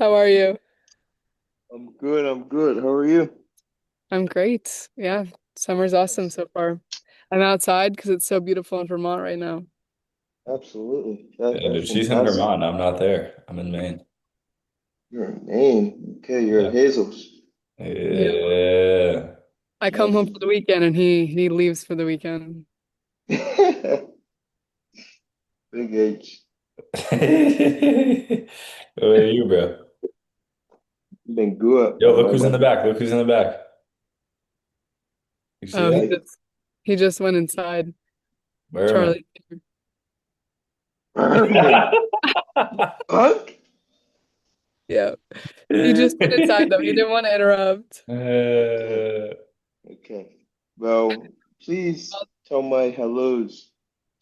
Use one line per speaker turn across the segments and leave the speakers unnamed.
How are you?
I'm good. I'm good. How are you?
I'm great. Yeah, summer's awesome so far. I'm outside because it's so beautiful in Vermont right now.
Absolutely. That's
Dude, she's in
fantastic.
Vermont. I'm not there. I'm in Maine.
You're in Maine. Okay, you're at
Yeah.
Hazel's.
Yeah.
Yeah.
I come home
Nice.
for the weekend and he leaves for the weekend.
Big H.
Where are you, bro?
You've been good,
Yo,
my
look who's in the
brother.
back. Look who's in the back. You see
Oh,
that?
he just went inside.
Where am
Charlie.
I?
Fuck.
Yeah. He just went inside though. He didn't want to interrupt.
Okay. Okay. Well, please
I'll,
tell my hellos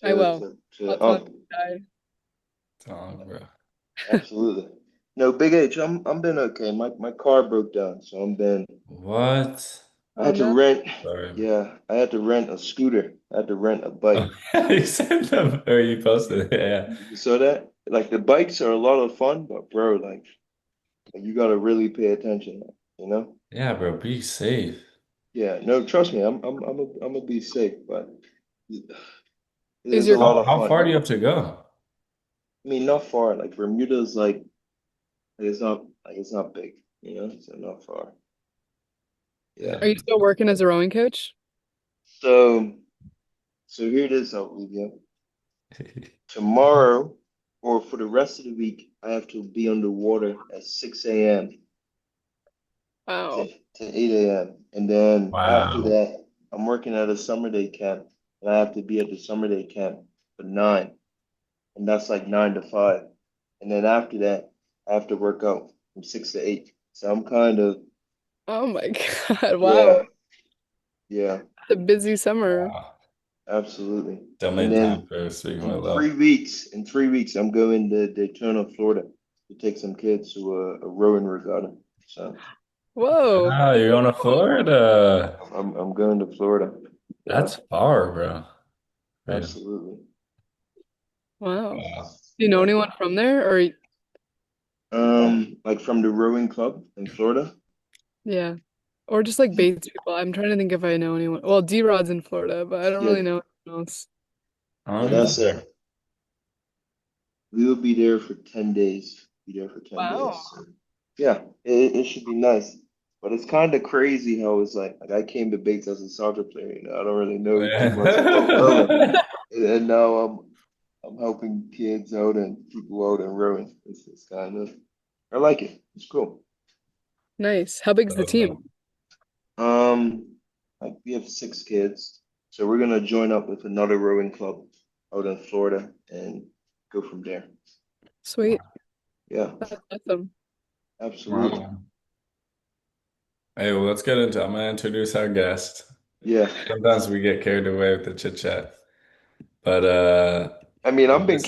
I
to
will.
to,
I'll
to
tell him
Unc.
to
Song, bro.
Absolutely. No, Big H, I'm been okay. My car broke down, so I'm been
What?
I
Oh
had to
no.
rent,
Sorry.
yeah, I had to rent a scooter. I had to rent a
Oh,
bike.
you sent them or you posted it. Yeah.
You saw that? Like the bikes are a lot of fun, but bro, like you gotta really pay attention, you know?
Yeah, bro. Be safe.
Yeah, no, trust me, I'm gonna be safe, but
Is
it's a
your
lot
How,
of
how
fun.
far do you have to go?
I mean, not far. Like Bermuda's like it's not big, you know? So not far. Yeah.
Are you still working as a rowing coach?
So so here it is, Olivia. Tomorrow or for the rest of the week, I have to be on the water at 6 a.m. to,
Wow.
to 8 a.m. And then after
Wow.
that, I'm working at a summer day camp, and I have to be at the summer day camp for 9, and that's like 9 to 5. And then after that, I have to work out from 6 to 8. So I'm kind of,
Oh my God.
yeah,
Wow.
yeah,
A busy summer.
Wow.
absolutely.
Don't
And
make time
then
for speaking
in
with
three
love.
weeks, in 3 weeks, I'm going to Daytona, Florida, to take some kids to a rowing regatta. So
Whoa.
Ah, you're going to Florida.
I'm going to Florida. Yeah,
That's far, bro. Yeah.
absolutely.
Wow.
Wow.
Do you know
Yeah.
anyone from there or
Like from the rowing club in Florida.
yeah. Or just like Bates people. I'm trying to think if I know anyone. Well, D-Rod's in Florida, but I don't
Yeah,
really know anyone else.
I
yeah,
don't
that's
either.
it. We will be there for 10 days. Be there for 10 days.
Wow.
So, yeah, it should be nice. But it's kind of crazy how it's like I came to Bates as a soccer player, I don't really know too much about rowing. And now I'm helping kids out and people out and rowing. It's kind of I like it. It's cool.
Nice. How big's the
So
team?
fun.
Um, like we have 6 kids, so we're gonna join up with another rowing club out in Florida and go from there.
Sweet.
Yeah,
That's awesome.
absolutely.
Wow. Hey, well, let's get into. I'm gonna introduce our guest.
Yeah.
Sometimes we get carried away with the chit chat, but
I mean,
this-
I've been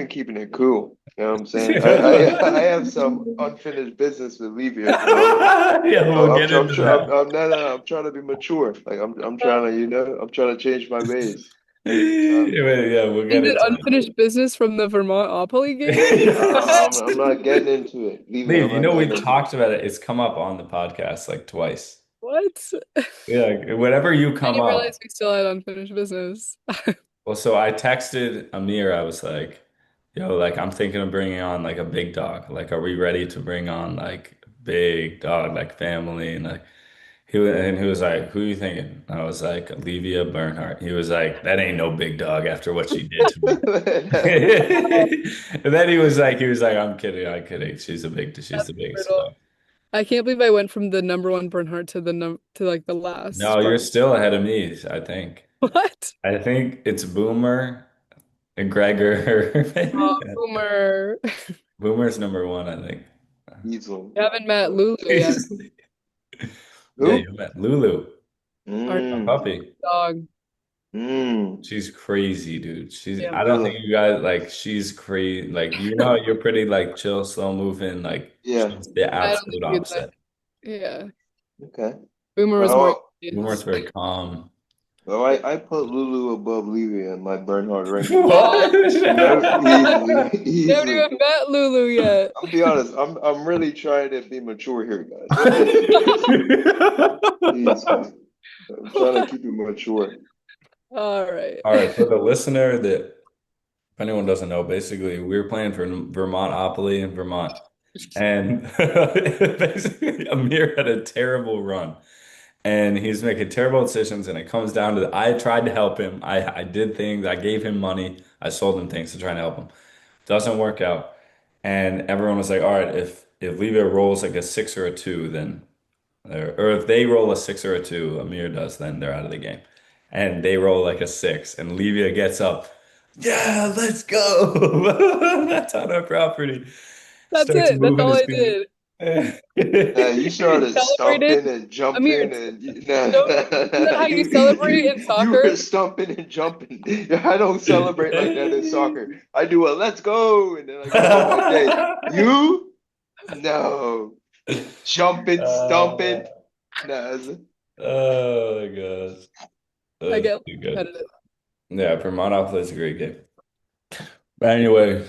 keeping it cool. You know what I'm saying? I have some unfinished business with Livia, so
yeah, we'll get into that.
I'm trying to be mature. Like I'm trying to, I'm trying to change my ways. So
Yeah, we'll
Is
get
it
into
unfinished business from the Vermont game?
I'm not getting into it. Livia, I'm
Leave,
not
we
getting into it.
talked about it. It's come up on the podcast like twice.
What? I
Yeah, whenever you come
didn't
up.
realize we still had unfinished business.
Well, so I texted Amir. I was like, yo, like I'm thinking of bringing on like a big dog. Like, are we ready to bring on like big dog, like family? And like he was like, who you thinking? I was like, Livia Bernhardt. He was like, that ain't no big dog after what she did to me. And then he was like, I'm kidding. She's
That's
the biggest
brutal.
dog.
I can't believe I went from the number one Bernhardt to the num to like the
No,
last
you're
Bernhardt.
still ahead of me, I think.
What?
I think it's Boomer and Gregor,
Oh,
maybe.
boomer.
Boomer's number one, I think.
Easily.
You haven't met Lulu yet.
Easily. Yeah, you
Who?
met Lulu,
Our
a
Mm,
puppy.
dog.
mm,
She's crazy, dude.
Yeah.
I don't think
really?
you guys like, she's crazy. Like, you're pretty like chill, slow moving. Like,
Yeah.
she's the
I don't think
absolute
you'd like.
opposite.
Yeah.
Okay.
Boomer was more
Well,
Boomer's
intense.
very calm.
Well, I put Lulu above Livia in my Bernhard ranking.
What?
No, easily,
We haven't
easily.
even met Lulu yet.
I'm be honest. I'm really trying to be mature here, guys. What is it, guys? Jeez, man. I'm trying to keep it mature.
All right.
All right, for the listener that, if anyone doesn't know, basically we were playing for Vermontopoly in Vermont, and basically Amir had a terrible run, and he's making terrible decisions, and it comes down to I tried to help him. I did things. I gave him money. I sold him things to try and help him. Doesn't work out, and everyone was like, "All right, if Levia rolls like a six or a two, then." Or if they roll a six or a two, Amir does, then they're out of the game. And they roll like a six, and Levia gets up. Yeah, let's go. That's on our property.
That's
Starts
it. That's
moving
all
his
I
feet.
did.
Now you
You
started
celebrated.
stumping and
Amir,
jumping and nah,
no,
nah, nah,
isn't that
nah.
how you celebrate in
You were
soccer?
stumping and jumping. I don't celebrate like that in soccer. I do a let's go and then I go about my day. You? No. Jumping,
Uh,
stumping. Nah.
oh my gosh.
I
That's
get
too good.
competitive.
Yeah, Permana plays a great game. But anyway,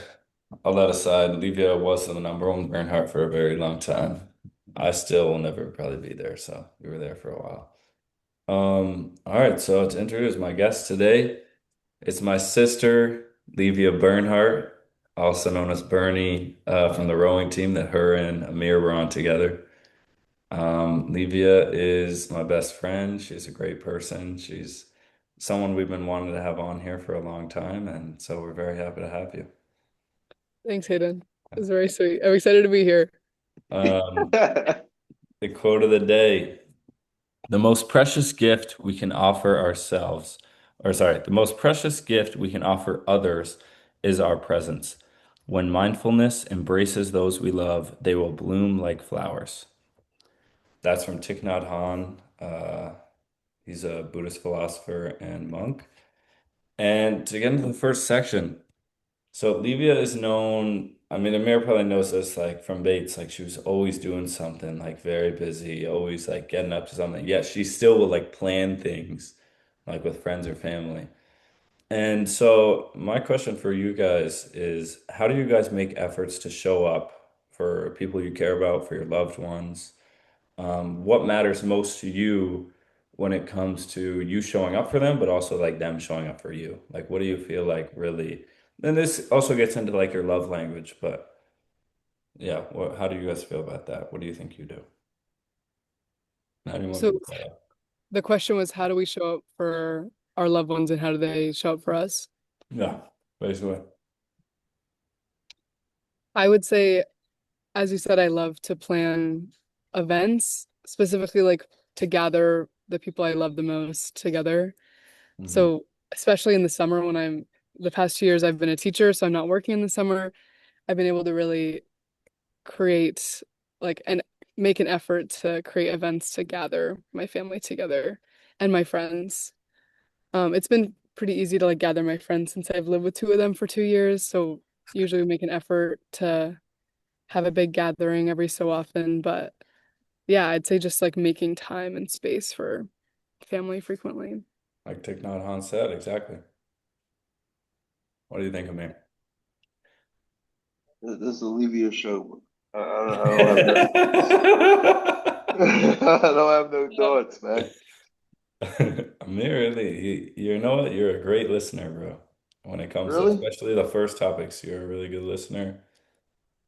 all that aside, Livia was the number one Bernhardt for a very long time. I still will never probably be there, so we were there for a while. All right, so to introduce my guest today, it's my sister, Livia Bernhardt, also known as Bernie, from the rowing team that her and Amir were on together. Livia is my best friend. She's a great person. She's someone we've been wanting to have on here for a long time, and so we're very happy to have you.
Thanks, Hayden. It's very sweet. I'm excited to be here.
Um, the quote of the day. The most precious gift we can offer ourselves, or sorry, the most precious gift we can offer others is our presence. When mindfulness embraces those we love, they will bloom like flowers. That's from Thich Nhat Hanh. He's a Buddhist philosopher and monk. And to get into the first section, so Livia is known, I mean, Amir probably knows this like from Bates, like she was always doing something, like very busy, always like getting up to something. Yet she still would like plan things like with friends or family. And so my question for you guys is how do you guys make efforts to show up for people you care about, for your loved ones? What matters most to you when it comes to you showing up for them, but also like them showing up for you? Like, what do you feel like really? And this also gets into like your love language, but yeah, how do you guys feel about that? What do you think you do? Anyone
So
can say it.
the question was, how do we show up for our loved ones and how do they show up for us?
Yeah, basically.
I would say, as you said, I love to plan events, specifically like to gather the people I love the most together.
Hmm.
So, especially in the summer when the past 2 years I've been a teacher, so I'm not working in the summer. I've been able to really create and make an effort to create events to gather my family together and my friends. It's been pretty easy to like gather my friends since I've lived with two of them for 2 years. So usually we make an effort to have a big gathering every so often. But yeah, I'd say just like making time and space for family frequently.
Like Thich Nhat Hanh said, exactly. What do you think, Amir?
This is Olivia show. I don't have no thoughts. I don't have no
Yeah.
thoughts, man.
Amir, really, you know what? You're a great listener, bro. When it comes to
Really?
especially the first topics, you're a really good listener.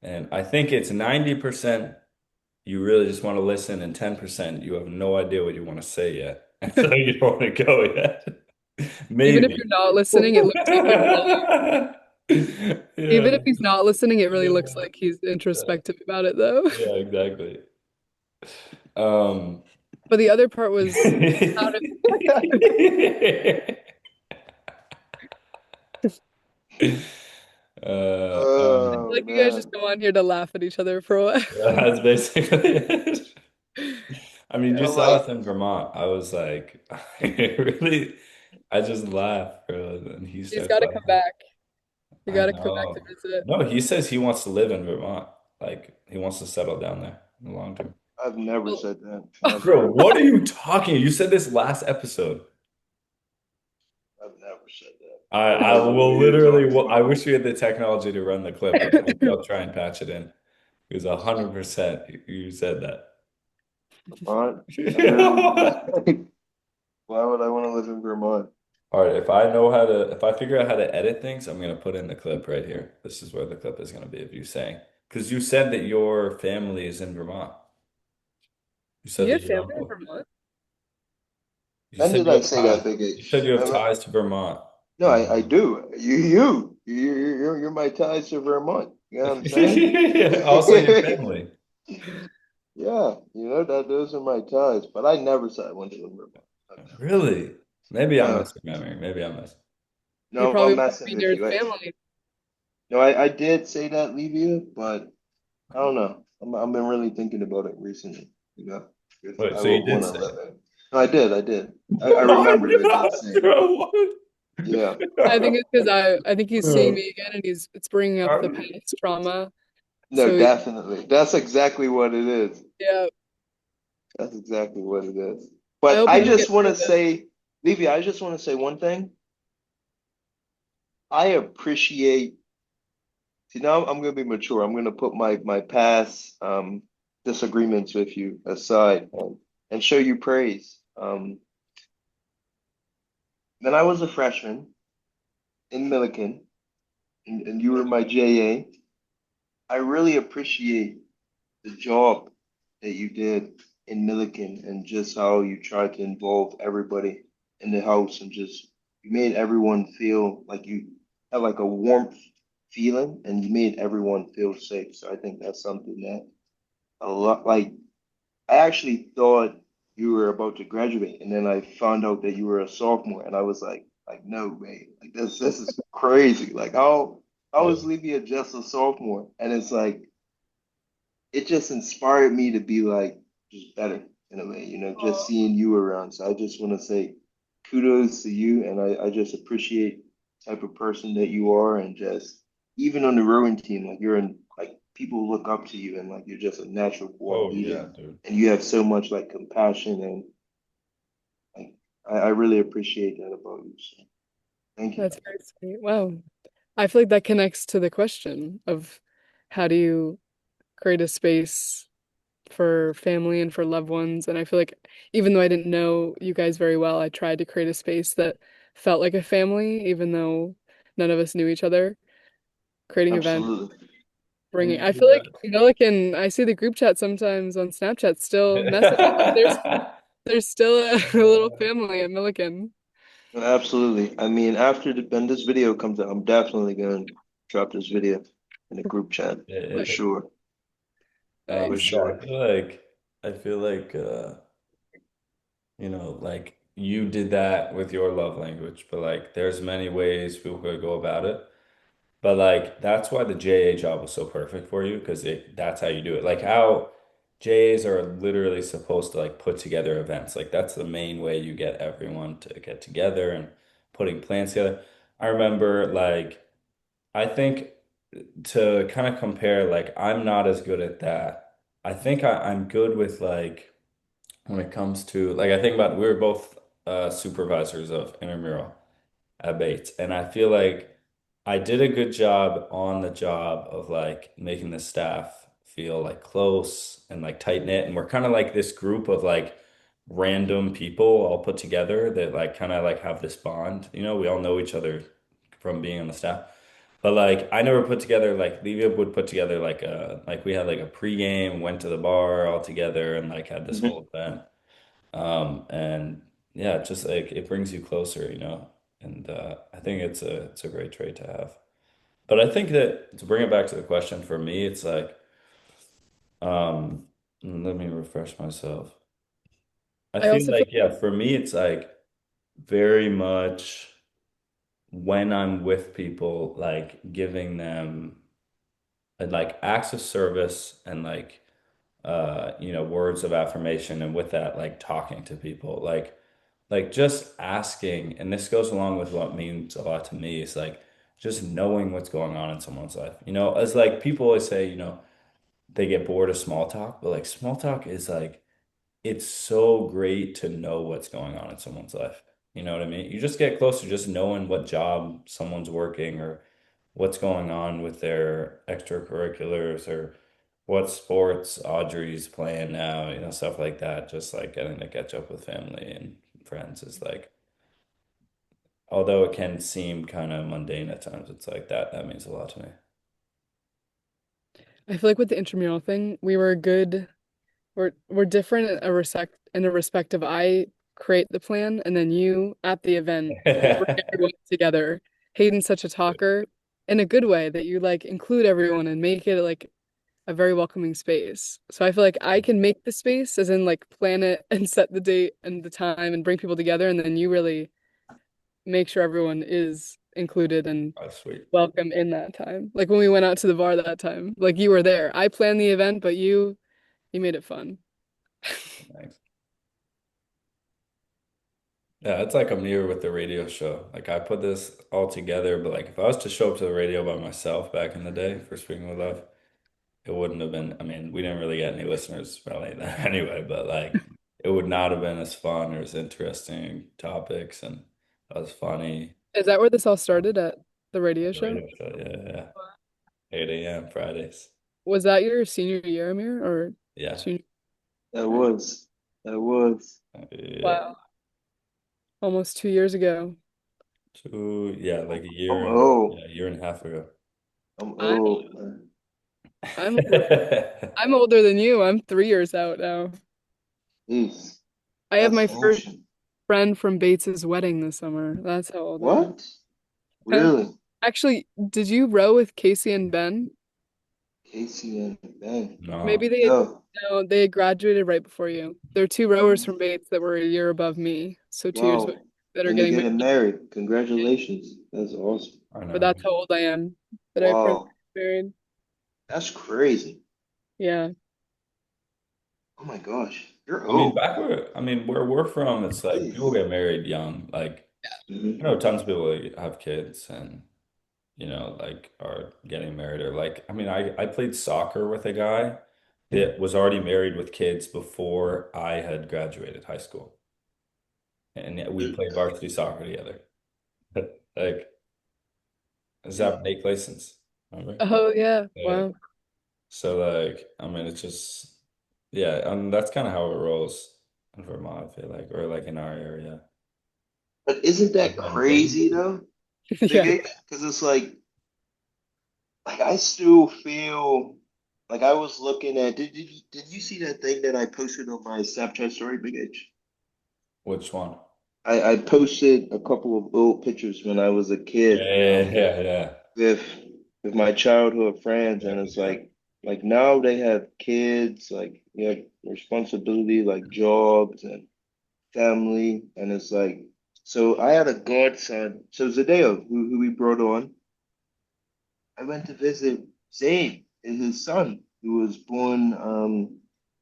And I think it's 90% you really just want to listen, and 10% you have no idea what you want to say yet. And so you don't want to go yet.
Even if you're
Maybe.
not listening, it looks like he's really,
Yeah.
even if he's not listening, it really looks
Yeah.
like he's introspective about it though.
Yeah, exactly. Um,
But the other part was how to, I feel
um,
Oh
like you guys just
man.
come on here to laugh at each other for a while.
that's basically it. I mean, you
Yeah,
saw
like
us in Vermont. I was like, really, I just laughed, bro. And he
He's
starts
got to come
laughing.
back. You
I
got to come back to
know.
visit.
No, he says he wants to live in Vermont. Like, he wants to settle down there in the long term.
I've never
Well,
said that. Never.
Bro, what are you talking? You said this last episode.
said that.
I
Like
will
we
literally.
talked
Well, I
about
wish we had the technology to run the clip, but maybe I'll try and patch it in. Because 100% you said that.
Vermont. I really, why would I want to live in Vermont?
All right, if I know how to, if I figure out how to edit things, I'm gonna put in the clip right here. This is where the clip is gonna be of you saying, because you said that your family is in Vermont. You said
You
that
have
your
family in
uncle.
Vermont?
You
When
said
did
you
I
have
say that,
ties.
Big
You
H?
said you have ties to Vermont.
No,
And
I do. You're my ties to Vermont. You know what I'm saying?
also your family.
Yeah, that those are my ties. But I never said I went to Vermont. I never.
Really? Maybe I'm
No,
misremembering. Maybe I'm missing.
You
no,
probably
I'm
want to
messing
be
with
near
you.
family.
No, I did say that, Livia, but I don't know. I've been really thinking about it recently. You know, if
Wait,
I
so you
would
did
want to
say
live
it?
in. No, I did. I did. I
Why
remembered
you
I did say it.
after a one?
Yeah.
I think it's because I think he's seeing me again and it's bringing up the past trauma.
No,
So
definitely. That's exactly what it is.
yeah,
That's exactly what it is.
I
But
hope
I
you can
just
get
want
through
to
this.
say, Livia, I just want to say one thing. I appreciate, see, now I'm going to be mature. I'm going to put my past disagreements with you aside and show you praise. When I was a freshman in Milliken and you were my JA, I really appreciate the job that you did in Milliken and just how you tried to involve everybody in the house and just you made everyone feel like you had like a warmth feeling and you made everyone feel safe. So I think that's something that a lot like I actually thought you were about to graduate and then I found out that you were a sophomore and I was like no man, like this is crazy. Like how is
Yeah.
Livia just a sophomore? And it's like it just inspired me to be like just better in a way, just seeing you around. So I just want to say kudos to you, and I just appreciate the type of person that you are, and just even on the rowing team, like you're in like people look up to you, and like you're just a natural born
Oh
leader,
yeah, dude.
and you have so much like compassion, and like I really appreciate that about you. So thank you.
That's very sweet. Wow. I feel like that connects to the question of how do you create a space for family and for loved ones. And I feel like even though I didn't know you guys very well, I tried to create a space that felt like a family, even though none of us knew each other. Creating events,
Absolutely.
And
bringing.
you
I
do
feel like Milliken. I see the group chat sometimes on Snapchat still messaging. Like
that.
there's still a little family at Milliken.
Absolutely. I mean, after when this video comes out, I'm definitely going to drop this video in the group chat for
Yeah.
sure. For
Nice.
Yeah,
sure.
I feel like like you did that with your love language, but like there's many ways people could go about it. But like that's why the JA job was so perfect for you because that's how you do it. Like how JAs are literally supposed to like put together events. Like that's the main way you get everyone to get together and putting plans together. I remember like I think to kind of compare, like I'm not as good at that. I think I'm good with like when it comes to like I think about we were both supervisors of intramural at Bates. And I feel like I did a good job on the job of like making the staff feel like close and like tight knit. And we're kind of like this group of like random people all put together that like kind of like have this bond. You know, we all know each other from being on the staff. But like I never put together like Livia would put together like we had like a pregame, went to the bar all together and like had this
Hmm.
whole event. And yeah, just like it brings you closer, and I think it's a great trait to have. But I think that to bring it back to the question for me, it's like, um, let me refresh myself. I
I
feel
also feel
like, yeah, for me, it's like very much when I'm with people, like giving them like acts of service and like words of affirmation, and with that, like talking to people, like just asking, and this goes along with what means a lot to me, is like just knowing what's going on in someone's life. As like people always say, they get bored of small talk, but like small talk is like it's so great to know what's going on in someone's life. You know what I mean? You just get closer just knowing what job someone's working or what's going on with their extracurriculars or what sports Audrey's playing now, you know, stuff like that. Just like getting to catch up with family and friends is like, although it can seem kind of mundane at times, it's like that means a lot to me.
I feel like with the intramural thing, we were good. We're different in a respect of I create the plan and then you at the event bring everyone together. Hayden's such a talker in a good way that you like include everyone and make it like a very welcoming space. So I feel like I can make the space as in like plan it and set the date and the time and bring people together and then you really make sure everyone is included and
Oh, sweet.
welcome in that time. Like when we went out to the bar that time, like you were there. I planned the event, but you made it fun.
Thanks. Yeah, it's like a mirror with the radio show. Like I put this all together, but like if I was to show up to the radio by myself back in the day for Speaking with Love, it wouldn't have been, I mean, we didn't really get any listeners probably then anyway, but like it would not have been as fun or as interesting topics and as funny.
Is that where this all started at the radio
The
show?
radio show, yeah, yeah. 8 a.m. Fridays.
Was that your senior year, Amir, or
Yeah.
junior?
That was. That was.
Yeah.
Wow, almost 2 years ago.
Yeah, like
I'm old.
a year and a half ago.
I'm
I'm
old, man.
I'm older. I'm older than you. I'm 3 years out now.
Jeez,
I have
that's
my first
ancient.
friend from Bates's wedding this summer. That's how old I
What?
am.
Really?
Actually, did you row with Casey and Ben?
Casey and Ben.
Maybe
No.
they had,
No.
no, they graduated right before you. There are two rowers from Bates that were a year above me, so 2 years
Wow.
that are
And they're
getting married.
getting married. Congratulations. That's awesome.
I
But
know.
that's how old I am that I plan to
Wow.
get married.
That's crazy.
Yeah.
Oh my gosh. You're
I mean,
old.
I mean, where we're from, it's like people
Jeez.
get married young. Like, I
Hmm.
know tons of people that have kids and, you know, like are getting married or like, I mean, I played soccer with a guy that was already married with kids before I had graduated high school. And yet we played varsity soccer together. Like, does that make license? Remember?
Oh yeah.
Yeah.
Wow.
So like, I mean, it's just, yeah, and that's kind of how it rolls in Vermont, I feel like, or like in our area.
But isn't
I've
that
had days.
crazy though, Big
Yeah.
H? Because it's like I still feel like I was looking at. Did you see that thing that I posted on my Snapchat story, Big H?
Which one?
I posted a couple of old pictures when I was a
Yeah,
kid,
yeah, yeah, yeah.
with my childhood friends,
Yeah,
and
good
it's
guy.
like now they have kids, like you have responsibility, like jobs and family, and it's like so. I had a godson. So Zadeo, who we brought on, I went to visit Zayn, his son, who was born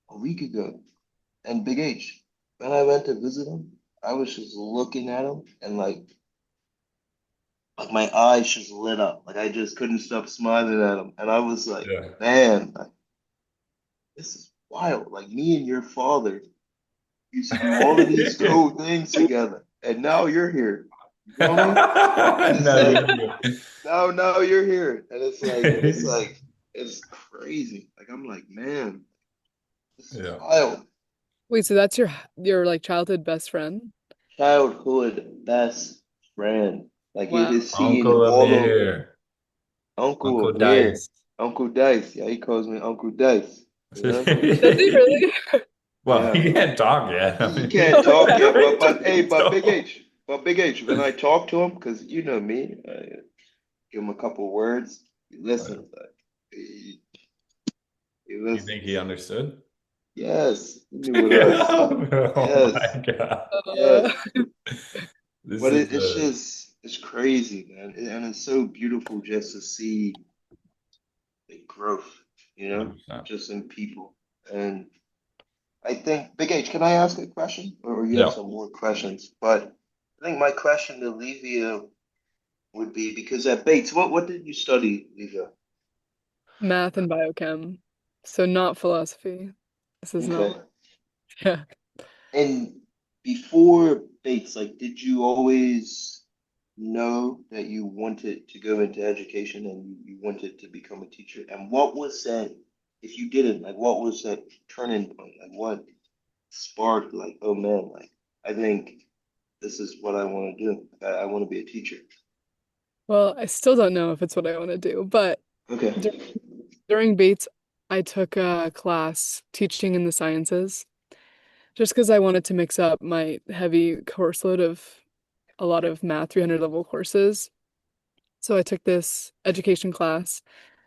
a week ago, and Big H. When I went to visit him, I was just looking at him and like my eyes just lit up. Like I just couldn't stop smiling at him. And I was like,
Yeah.
man, like, this is wild. Like me and your father used to do all of these cool things together. And now you're here. You feel me? And it's
No,
like
you're good.
now you're here. And it's crazy. Like I'm like, man, this is
Yeah.
wild.
Wait, so that's your like childhood best friend?
Childhood best friend. Like it
Wow.
is seeing
Uncle
all of
Amir,
Uncle
Uncle
Amir,
Dice.
Uncle Dice. Yeah, he calls me Uncle Dice. You know?
Does he really?
Well,
Yeah.
he can't talk yet. I
He
mean,
can't talk yet,
every
but
time
hey,
he talks.
But Big H, when I talk to him, because you know me, I give him a couple words, he listens. He, he
You think he
listens.
understood?
Yes, he knew what I was.
Oh
Yes,
my God.
Uh,
yes.
This
But
is
it's just it's crazy, man, and it's so beautiful just to see the growth,
100%.
just in people. And I think, Big H, can I ask a question, or you have
Yeah.
some more questions? But I think my question to Livia would be because at Bates, what did you study, Livia?
math and biochem. So not philosophy. This is not
Okay.
what, yeah.
And before Bates, like, did you always know that you wanted to go into education and you wanted to become a teacher? And what was that, if you didn't, like, what was that turning point? Like, what sparked, like, oh man, like, I think this is what I want to do. I want to be a teacher.
Well, I still don't know if it's what I want to do, but
Okay.
dur during Bates, I took a class teaching in the sciences just because I wanted to mix up my heavy course load of a lot of math 300 level courses. So I took this education class,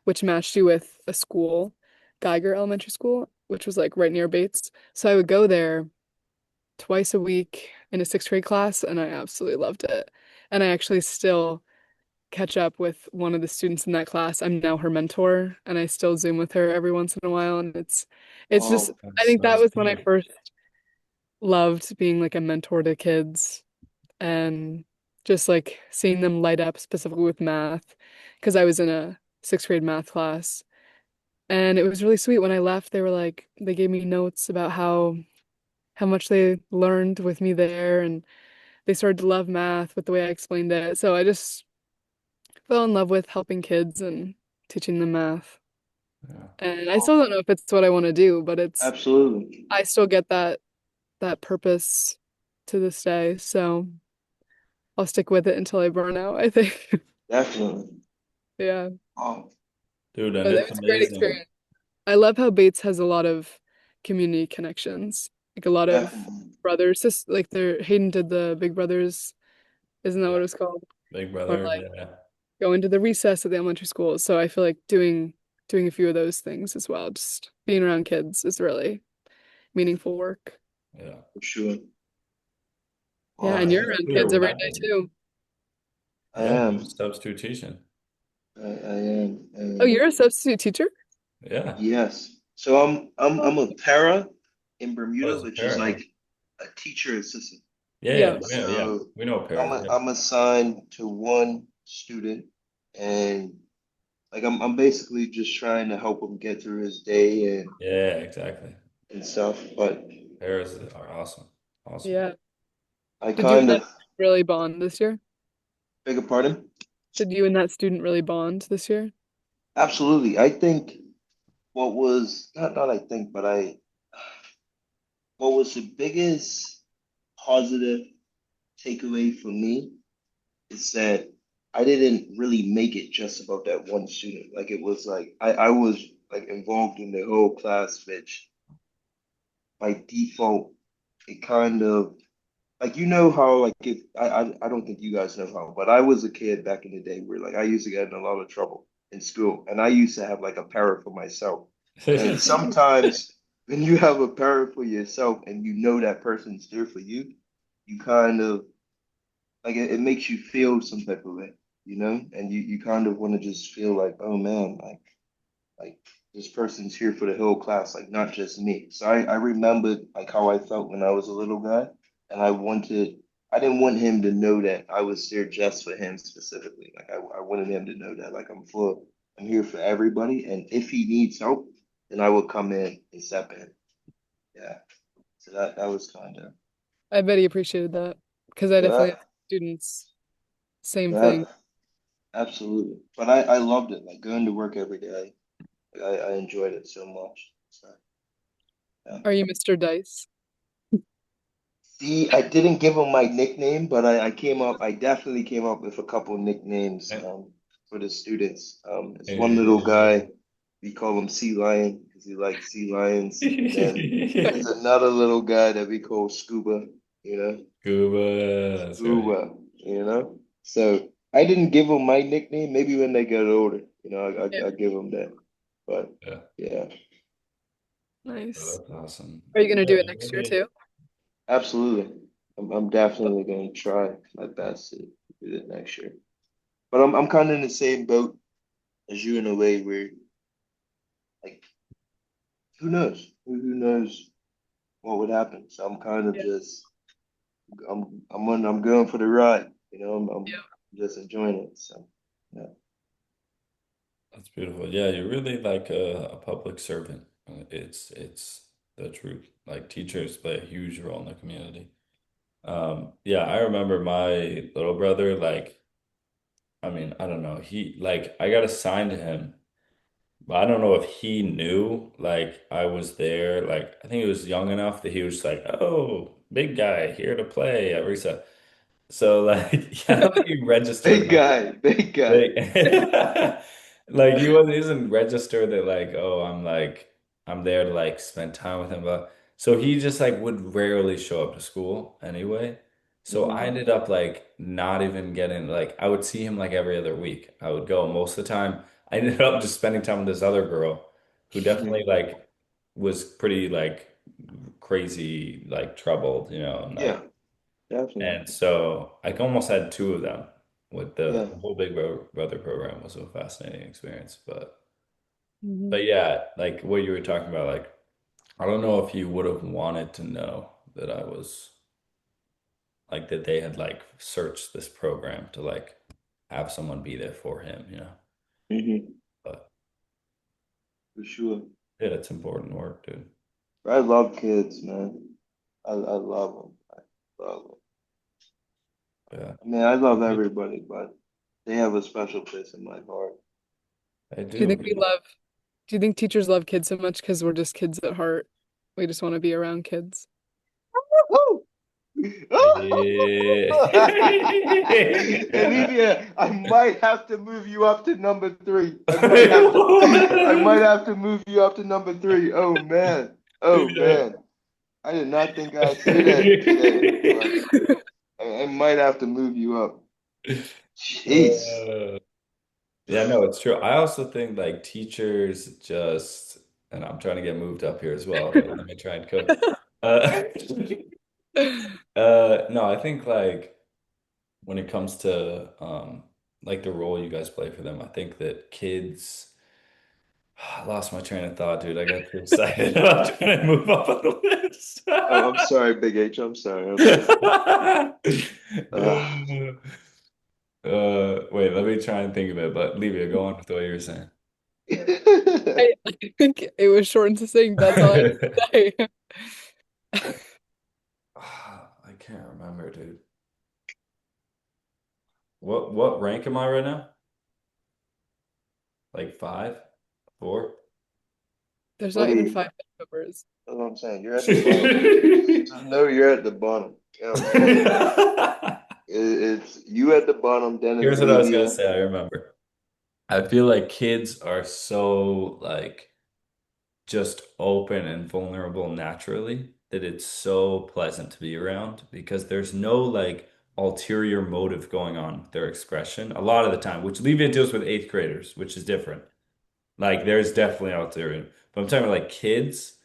which matched you with a school, Geiger Elementary School, which was like right near Bates. So I would go there twice a week in a sixth grade class, and I absolutely loved it. And I actually still catch up with one of the students in that class. I'm now her mentor, and I still Zoom with her every once in a while. And it's just
Oh,
I think that
That's
was when I
cute.
first loved being like a mentor to kids and just like seeing them light up specifically with math because I was in a sixth grade math class. And it was really sweet when I left. They were like, they gave me notes about how much they learned with me there, and they started to love math with the way I explained it. So I just fell in love with helping kids and teaching them math.
Yeah.
And I
oh,
still don't know if it's what I want to do, but it's
absolutely.
I still get that purpose to this day. So I'll stick with it until I burn out, I think.
Definitely.
Yeah.
Oh,
Dude, and
But it
it's
was a great
amazing.
experience. I love how Bates has a lot of community connections. Like a lot of
definitely.
brothers, just like their Hayden did the Big Brothers, isn't that what
Yeah.
it was called?
Big
Or
brother.
like
Yeah.
go into the recess at the elementary school. So I feel like doing a few of those things as well. Just being around kids is really meaningful work.
Yeah.
For sure.
Yeah,
Oh,
and
Yeah.
you're
man.
That's
around
really
kids
what
every day
happened.
too.
I
Yeah.
am.
Substitute teaching.
I am.
Oh,
And
you're a substitute teacher?
Yeah.
yes. So I'm a para in
Oh,
Bermuda,
it's a
which is
pair.
like a teacher assistant.
Yeah.
Yeah.
Yeah. Yeah. Yeah.
So
We know pairs. Yeah.
I'm assigned to one student, and like I'm basically just trying to help him get through his day
Yeah. Exactly.
and stuff. But
Pairs are awesome. Awesome.
Yeah.
I
Did you and
kind
that
of
really bond this year?
beg a pardon.
Did you and that student really bond this year?
Absolutely. I think what was not I think, but I what was the biggest positive takeaway for me is that I didn't really make it just about that one student. Like it was like I was like involved in the whole class, which by default it kind of like how like if I don't think you guys know how, but I was a kid back in the day where like I used to get in a lot of trouble in school, and I used to have like a parrot for myself. And sometimes when you have a parrot for yourself and you know that person's there for you, you kind of like it makes you feel some type of way, and you kind of want to just feel like, oh man, like this person's here for the whole class, like not just me. So I remembered like how I felt when I was a little guy, and I didn't want him to know that I was there just for him specifically. Like I wanted him to know that like I'm here for everybody, and if he needs help, then I will come in and step in. Yeah. So that was kind of
I bet he appreciated that because I definitely
yeah,
have students, same
yeah,
thing.
absolutely. But I loved it, like going to work every day. Like, I enjoyed it so much. So yeah.
Are you Mr. Dice?
See, I didn't give him my nickname, but I definitely came up with a couple nicknames for the students. It's one little guy, we call him Sea Lion because he likes sea lions. And then there's another little guy that we call Scuba, you know,
Scuba. That's right.
Scuba, you know. So I didn't give him my nickname. Maybe when they get older,
Yeah.
I'll give them that. But
Yeah.
yeah,
Nice.
Oh, that's awesome.
Are you gonna
Yeah.
do it next year too?
absolutely. I'm definitely going to try my best to do it next year. But I'm kind of in the same boat as you in a way where like who knows? Who knows what would happen? So I'm kind of
Yeah.
just I'm going for the ride. I'm
Yeah.
just enjoying it. So yeah,
That's beautiful. Yeah, you're really like a public servant. It's the truth. Like teachers play a huge role in the community. Yeah, I remember my little brother, like, I mean, I don't know. I got assigned to him, but I don't know if he knew, like, I was there. Like, I think he was young enough that he was like, oh, big guy here to play at Risa. So, like, yeah, I don't think he registered,
Big
like,
guy, big guy.
like, like he isn't registered that like, oh, I'm there to like spend time with him. But so he just like would rarely show up to school anyway. So I
Hmm.
ended up like not even getting like I would see him like every other week. I would go most of the time. I ended up just spending time with this other girl who definitely like was pretty like crazy, like troubled, and
Yeah,
like
definitely.
and so I almost had two of them with
Yeah.
the whole Brother program was a fascinating experience.
Mhm.
But yeah, like what you were talking about, like I don't know if you would have wanted to know that I was like that they had like searched this program to like have someone be there for him.
Hmm.
But
For sure.
yeah, it's important work, dude.
I love kids, man. I love them. I love them.
Yeah,
I mean, I love everybody, but they have a special place in my heart.
I
Do you
do.
think do you think teachers love kids so much because we're just kids at heart? We just want to be around kids.
Woo!
Yeah.
Olivia, I might have to move you up to number three. I might have to move you up to number three. Oh man. Oh
Yeah.
man. I did not think I'd say that today, but I might have to move you up. Jeez.
Uh, yeah, no, it's true. I also think like teachers just, and I'm trying to get moved up here as well. Let me try and cook. Uh, no, I think like when it comes to like the role you guys play for them, I think that kids. I lost my train of thought, dude. I got too excited about trying to move up on the list.
Oh, I'm sorry, Big H. I'm sorry. I'm sorry. Uh,
Wait, let me try and think of it. But Livia, go on with what you were saying.
I think it was short and succinct. That's all I have to say.
I can't remember, dude. What rank am I right now? Like five, four?
There's not even
Buddy,
five numbers.
that's what I'm saying. You're at the bottom.
Here's
Just know you're at the bottom. You know what I'm saying? It's you at the bottom, then it's
what I was gonna
Livia.
say. I remember. I feel like kids are so like just open and vulnerable naturally that it's so pleasant to be around because there's no like ulterior motive going on with their expression a lot of the time, which Livia deals with eighth graders, which is different. Like there's definitely ulterior, but I'm talking about like kids,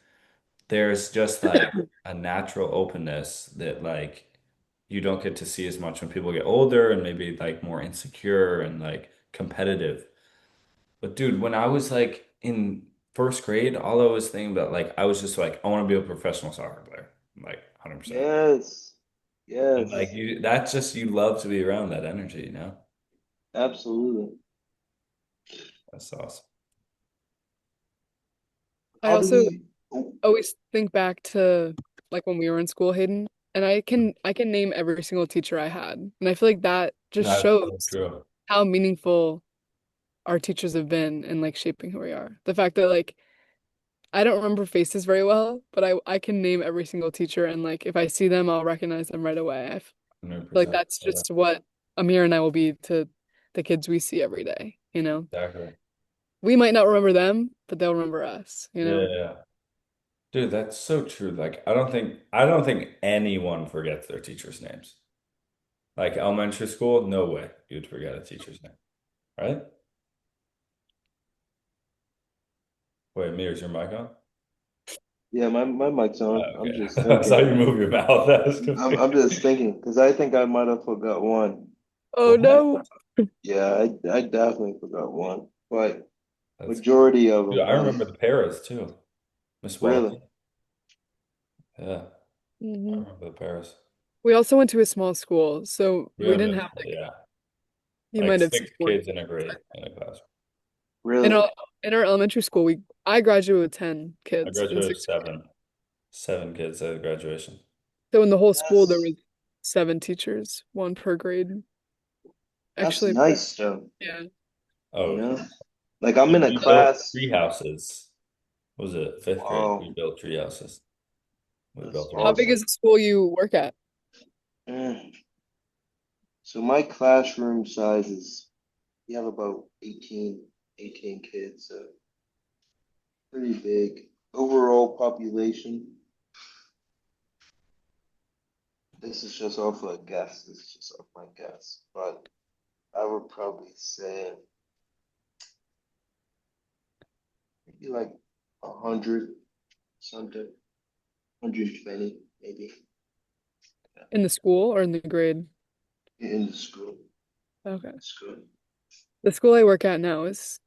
there's just like a natural openness that like you don't get to see as much when people get older and maybe like more insecure and like competitive. But dude, when I was like in first grade, all I was thinking about, like, I was just like, I want to be a professional soccer player, like 100%.
Yes.
And like
Yes.
that's just you love to be around that energy.
Absolutely.
That's awesome.
I
How do
also
we oh,
always think back to like when we were in school, Hayden, and I can name every single teacher I had. And I feel like that just
That's so
shows
true.
how meaningful our teachers have been in like shaping who we are. The fact that like I don't remember faces very well, but I can name every single teacher and like if I see them, I'll recognize them right away. I feel like
100%.
that's
Yeah,
just what Amir and I will be to the kids we see every day, you know?
exactly.
We might not remember them, but they'll remember us, you
Yeah,
know?
yeah, yeah. Dude, that's so true. Like I don't think anyone forgets their teachers' names. Like elementary school, no way you'd forget a teacher's name, right? Wait, Mir, is your mic on?
yeah, my mic's on.
Oh,
I'm
okay.
just
I saw
thinking.
you move your mouth. That was
I'm
confusing.
just thinking because I think I might have forgot one.
Oh
What?
no.
Yeah, I definitely forgot one. But
That's
majority of
Dude,
them,
I remember the Paras too. Miss
really.
Welty. Yeah, I
Hmm.
remember the Paras.
We also went to a small school, so
We
we
went
didn't
middle
have
school,
like
yeah.
you
Like
might have
six
seen more.
kids in a grade in a class.
In
Really?
our in our elementary school, we I graduated with 10
I
kids in
graduated with
sixth grade.
seven. Seven kids at graduation.
So in the whole school there
That's
was 7 teachers, one per grade.
That's
Actually,
nice though,
yeah.
you
Oh,
know? Like I'm in a
we built
class.
tree houses. What was it? Fifth grade. We
Wow,
built tree houses. We
that's
built a
How
whole
big
awesome.
is the school you work at?
Mm. So my classroom size is we have about 18 kids, so pretty big. Overall population, this is just off a guess. This is just off my guess, but I would probably say maybe like 100 something, 120 maybe. Yeah.
In the school or in the grade?
In the school.
Okay.
School.
The school I work at now is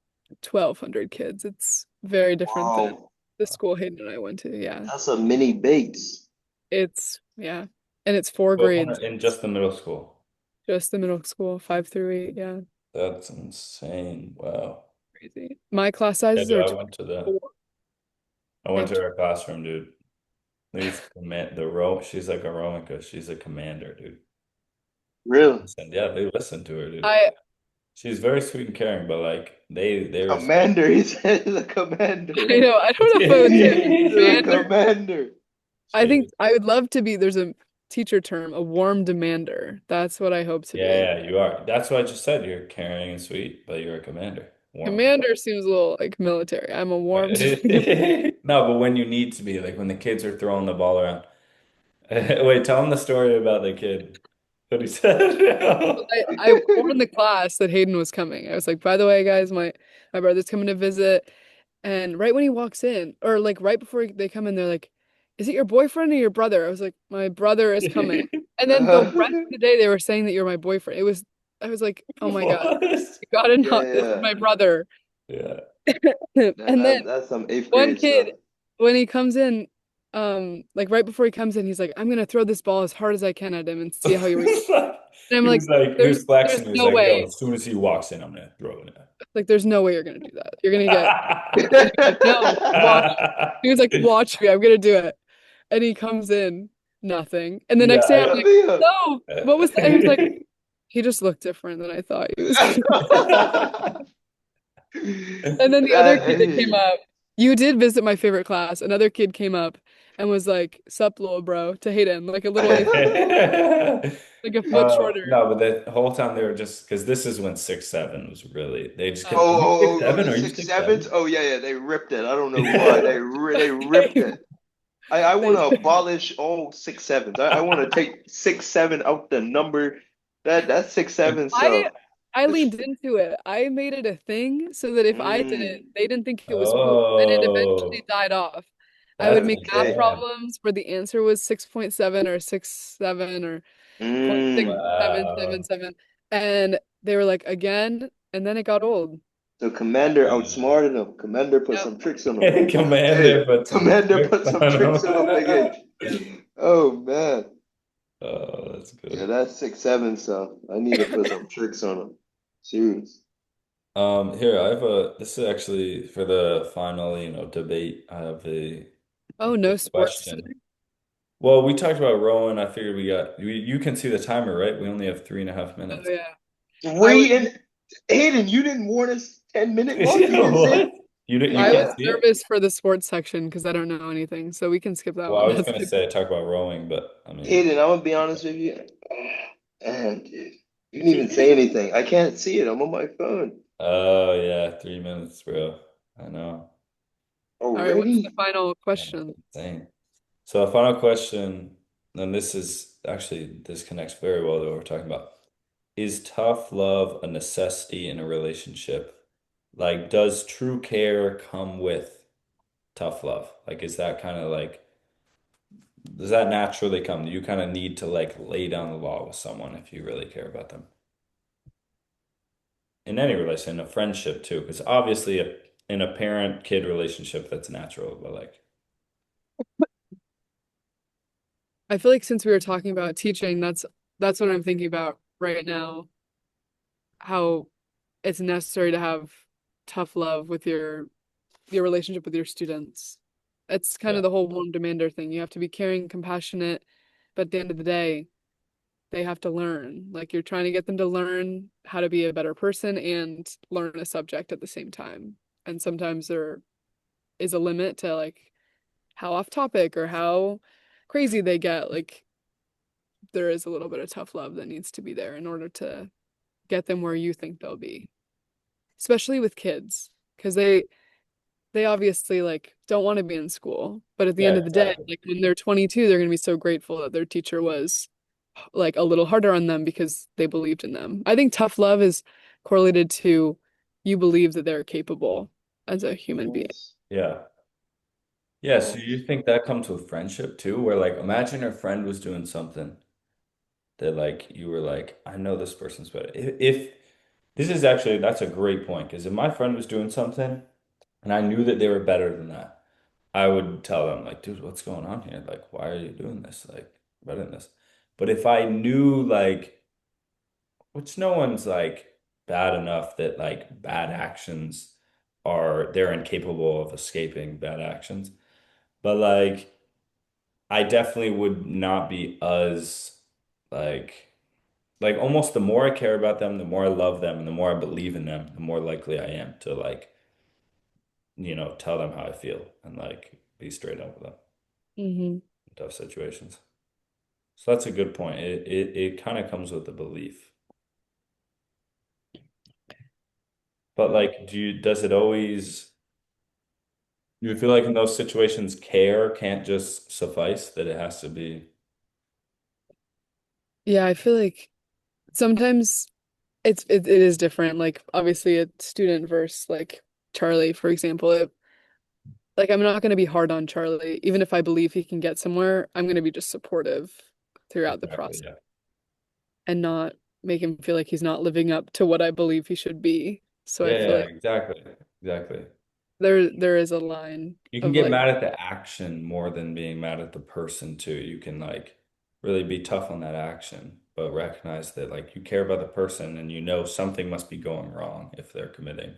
1,200 kids. It's very different than
Wow,
the school Hayden and I went to. Yeah.
that's a mini Bates.
Yeah. And it's 4
Well,
grades.
in just the middle school.
Just the middle school, 5 through 8. Yeah.
That's insane. Wow.
Crazy. My class
Yeah,
sizes
dude,
are
I went to the
24.
I
They
went
have
to her classroom, dude. Least command the row. She's like a Romica. She's a commander, dude. They
Really?
listen. Yeah, they listen to her, dude.
I
She's very sweet and caring, but like they respect.
Commander, he said he's a commander.
I know. I don't know if I would say I'm a
He's a
commander.
commander.
I think
She,
I would love to be, there's a teacher term, a warm demander. That's what I hope to be.
yeah, you are. That's what I just said. You're caring and sweet, but you're a commander. Warm.
Commander seems a little like military. I'm a warm demander.
No, but when you need to be, like when the kids are throwing the ball around. Wait, tell him the story about the kid. What he said.
I warned the class that Hayden was coming. I was like, by the way, guys, my brother's coming to visit. And right when he walks in, or like right before they come in, they're like, is it your boyfriend or your brother? I was like, my brother is coming. And then the rest of the day they were saying that you're my boyfriend. I was like, oh my God,
What?
you gotta
Yeah,
not, this is
yeah.
my brother.
Yeah.
That,
And then
that that's some eighth
one
grade stuff.
kid, when he comes in, like right before he comes in, he's like, I'm gonna throw this ball as hard as I can at him and see how he reacts. And I'm like,
He was
there's
flexing. He was
no
like, yo,
way.
as soon as he walks in, I'm gonna throw it
Like, there's no way you're gonna do that. You're gonna get. And he's like, no, watch.
at
He was like, watch me. I'm gonna do it. And he comes in, nothing. And the next day, I'm
Yeah,
like, no, what was that? He was like,
I
he just looked different than I thought he was gonna. And then the other kid that came
That,
up, you did visit my favorite class. Another kid came up and was like, sup, little bro, to Hayden, like a little eighth, like a foot shorter.
No, but the whole time they were just because this is when 6'7" was really they just kept. Are you six
oh,
seven?
the
Are you
six
six
sevens.
seven?
Oh yeah, yeah, they ripped it. I don't know why they ripped it. I want
They
to abolish all 6 7s. I want to take 6 7 out the number. That 6 7
I
stuff.
I
It's,
leaned into it. I made it a thing so that if I did it,
mm,
they didn't think it was cool. And it eventually
Oh,
died off. I would
that's
make math
okay.
insane.
problems where the answer was 6.7 or 6.7 or
Mm.
Wow.
0.6777. And they were like, again, and then it got old.
So Commander
Wow.
outsmarted him. Commander put
Yep.
some tricks on him.
Commander
Hey,
put some
Commander
tricks
put some
on
tricks on him, Big
him.
H. Oh man.
Oh, that's
Yeah,
good.
that's 6 7 stuff. I need to put some tricks on him. Serious.
Here I have a. This is actually for the final, debate. I have a
Oh, no
quick
sports
question.
today.
Well, we talked about Rowan. I figured you can see the timer, right? We only have 3.5 minutes.
Oh, yeah. I was
3 and Aiden, you didn't warn us 10-minute mark. You didn't say
What? You
I was
can't
ah.
see it?
nervous for the sports section because I don't know anything. So we can skip that
Well, I
one.
was
That's
gonna
good.
say talk about rowing, but I mean,
Aiden, I'm gonna be honest with you. Man, dude, you didn't even say anything. I can't see it. I'm on my phone
oh yeah, 3 minutes, bro. I know.
All right, what's the
already.
final
Yeah,
question?
insane. So, a final question, and this connects very well to what we're talking about. Is tough love a necessity in a relationship? Like, does true care come with tough love? Like, is that kind of like, does that naturally come? Do you kind of need to like lay down the law with someone if you really care about them? In any relation, a friendship too, because obviously in a parent-kid relationship, that's natural, but like,
I feel like since we were talking about teaching, that's what I'm thinking about right now. How it's necessary to have tough love with your relationship with your students. It's kind
yeah.
of the whole warm demander thing. You have to be caring, compassionate, but at the end of the day, they have to learn. Like you're trying to get them to learn how to be a better person and learn a subject at the same time. And sometimes there is a limit to like how off topic or how crazy they get. Like there is a little bit of tough love that needs to be there in order to get them where you think they'll be, especially with kids, because they obviously like don't want to be in school, but at the
Yeah,
end of the day,
exactly.
like when they're 22, they're going to be so grateful that their teacher was like a little harder on them because they believed in them. I think tough love is correlated to you believe that they're capable as a human being.
Yes.
Yeah. Yeah, so you
Yes.
think that comes with friendship too, where like imagine a friend was doing something that like you were like, I know this person's better. If this is actually that's a great point, because if my friend was doing something and I knew that they were better than that, I would tell them like, dude, what's going on here? Like, why are you doing this? Like, better than this. But if I knew like, which no one's like bad enough that like bad actions are they're incapable of escaping bad actions. But like I definitely would not be as like almost the more I care about them, the more I love them, and the more I believe in them, the more likely I am to like, tell them how I feel and like be straight up with them
Hmm.
in tough situations. So that's a good point. It kind of comes with the belief. But like, does it always, do you feel like in those situations care can't just suffice, that it has to be?
Yeah, I feel like sometimes it is different. Like obviously a student versus like Charlie, for example. Like I'm not going to be hard on Charlie, even if I believe he can get somewhere. I'm going to be just supportive throughout the
Exactly,
process
yeah.
and not make him feel like he's not living up to what I believe he should be. So I
Yeah,
feel
yeah,
like
exactly. Exactly.
there is a line
You can
of
get
like,
mad at the action more than being mad at the person too. You can like really be tough on that action, but recognize that like you care about the person and you know something must be going wrong if they're committing.